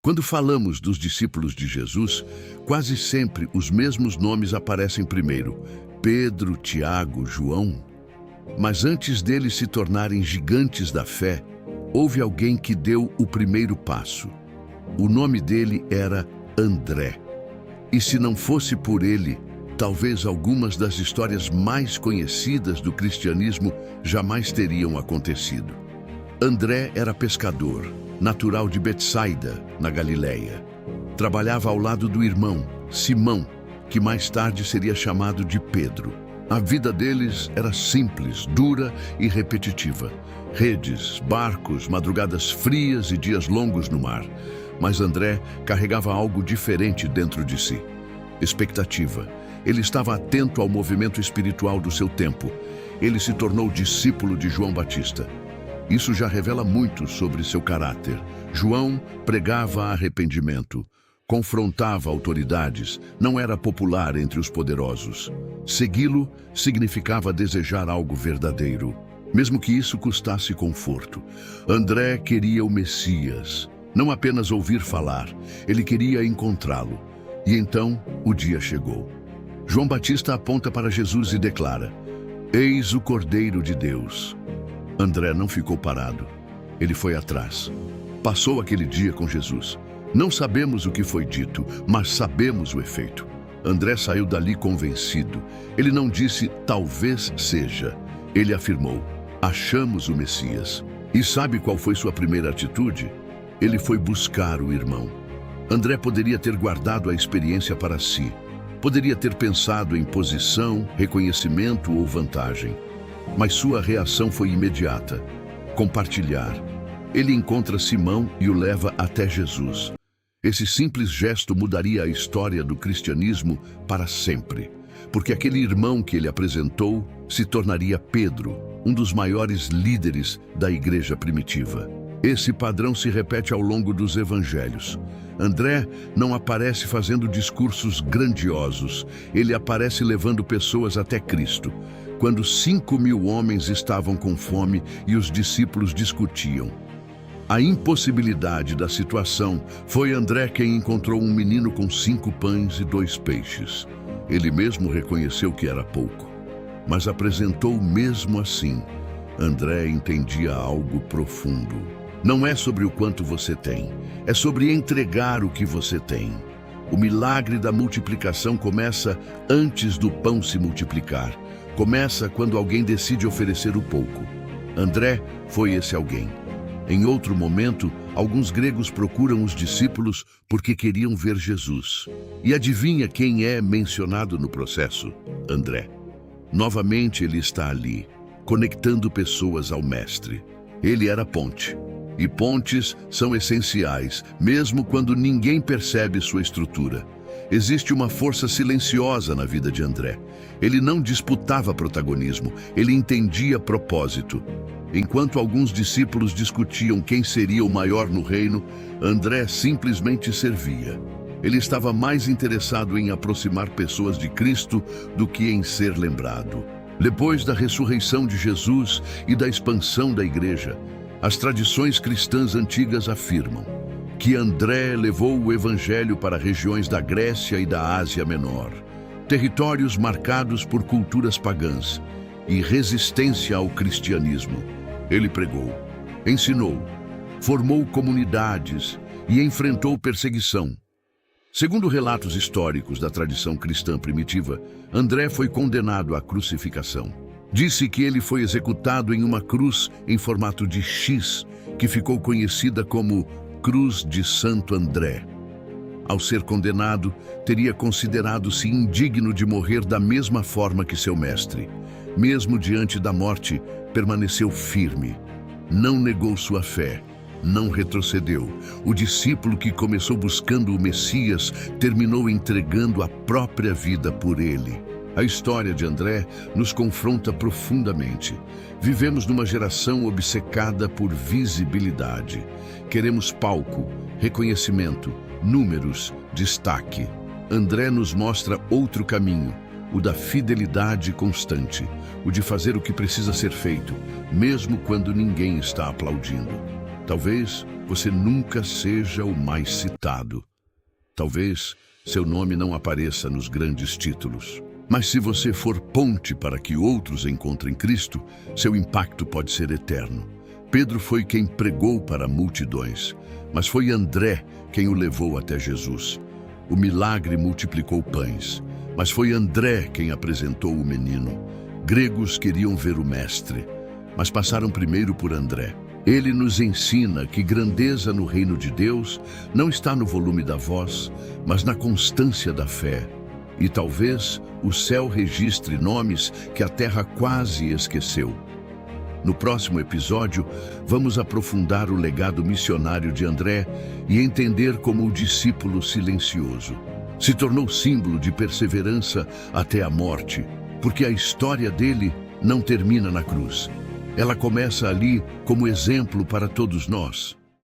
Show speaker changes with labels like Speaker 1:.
Speaker 1: Quando falamos dos discípulos de Jesus, quase sempre os mesmos nomes aparecem primeiro: Pedro, Tiago, João. Mas antes deles se tornarem gigantes da fé, houve alguém que deu o primeiro passo. O nome dele era André. E se não fosse por ele, talvez algumas das histórias mais conhecidas do cristianismo jamais teriam acontecido. André era pescador, natural de Betsaida, na Galileia. Trabalhava ao lado do irmão, Simão, que mais tarde seria chamado de Pedro. A vida deles era simples, dura e repetitiva. Redes, barcos, madrugadas frias e dias longos no mar. Mas André carregava algo diferente dentro de si. Expectativa. Ele estava atento ao movimento espiritual do seu tempo. Ele se tornou discípulo de João Batista. Isso já revela muito sobre seu caráter. João pregava arrependimento, confrontava autoridades, não era popular entre os poderosos. Segui-lo significava desejar algo verdadeiro, mesmo que isso custasse conforto. André queria o Messias, não apenas ouvir falar, ele queria encontrá-lo. E então o dia chegou. João Batista aponta para Jesus e declara: "Eis o Cordeiro de Deus." André não ficou parado. Ele foi atrás. Passou aquele dia com Jesus. Não sabemos o que foi dito, mas sabemos o efeito. André saiu dali convencido. Ele não disse "talvez seja". Ele afirmou: "Achamos o Messias." E sabe qual foi sua primeira atitude? Ele foi buscar o irmão. André poderia ter guardado a experiência para si. Poderia ter pensado em posição, reconhecimento ou vantagem. Mas sua reação foi imediata: compartilhar. Ele encontra Simão e o leva até Jesus. Esse simples gesto mudaria a história do cristianismo para sempre, porque aquele irmão que ele apresentou se tornaria Pedro, um dos maiores líderes da igreja primitiva. Esse padrão se repete ao longo dos evangelhos. André não aparece fazendo discursos grandiosos, ele aparece levando pessoas até Cristo. Quando 5.000 homens estavam com fome e os discípulos discutiam a impossibilidade da situação, foi André quem encontrou um menino com 5 pães e 2 peixes. Ele mesmo reconheceu que era pouco, mas apresentou mesmo assim. André entendia algo profundo. Não é sobre o quanto você tem, é sobre entregar o que você tem. O milagre da multiplicação começa antes do pão se multiplicar. Começa quando alguém decide oferecer o pouco. André foi esse alguém. Em outro momento, alguns gregos procuram os discípulos porque queriam ver Jesus. E adivinha quem é mencionado no processo? André. Novamente ele está ali, conectando pessoas ao Mestre. Ele era a ponte. E pontes são essenciais, mesmo quando ninguém percebe sua estrutura. Existe uma força silenciosa na vida de André. Ele não disputava protagonismo, ele entendia propósito. Enquanto alguns discípulos discutiam quem seria o maior no reino, André simplesmente servia. Ele estava mais interessado em aproximar pessoas de Cristo do que em ser lembrado. Depois da ressurreição de Jesus e da expansão da igreja, as tradições cristãs antigas afirmam que André levou o evangelho para regiões da Grécia e da Ásia Menor, territórios marcados por culturas pagãs e resistência ao cristianismo. Ele pregou, ensinou, formou comunidades e enfrentou perseguição. Segundo relatos históricos da tradição cristã primitiva, André foi condenado à crucificação. Disse que ele foi executado em uma cruz em formato de X, que ficou conhecida como Cruz de Santo André. Ao ser condenado, teria considerado-se indigno de morrer da mesma forma que seu mestre. Mesmo diante da morte, permaneceu firme. Não negou sua fé, não retrocedeu. O discípulo que começou buscando o Messias terminou entregando a própria vida por ele. A história de André nos confronta profundamente. Vivemos numa geração obcecada por visibilidade. Queremos palco, reconhecimento, números, destaque. André nos mostra outro caminho, o da fidelidade constante, o de fazer o que precisa ser feito, mesmo quando ninguém está aplaudindo. Talvez você nunca seja o mais citado. Talvez seu nome não apareça nos grandes títulos. Mas se você for ponte para que outros encontrem Cristo, seu impacto pode ser eterno. Pedro foi quem pregou para multidões, mas foi André quem o levou até Jesus. O milagre multiplicou pães, mas foi André quem apresentou o menino. Gregos queriam ver o mestre, mas passaram primeiro por André. Ele nos ensina que grandeza no reino de Deus não está no volume da voz, mas na constância da fé. E talvez o céu registre nomes que a terra quase esqueceu. No próximo episódio, vamos aprofundar o legado missionário de André e entender como o discípulo silencioso se tornou símbolo de perseverança até a morte, porque a história dele não termina na cruz. Ela começa ali como exemplo para todos nós.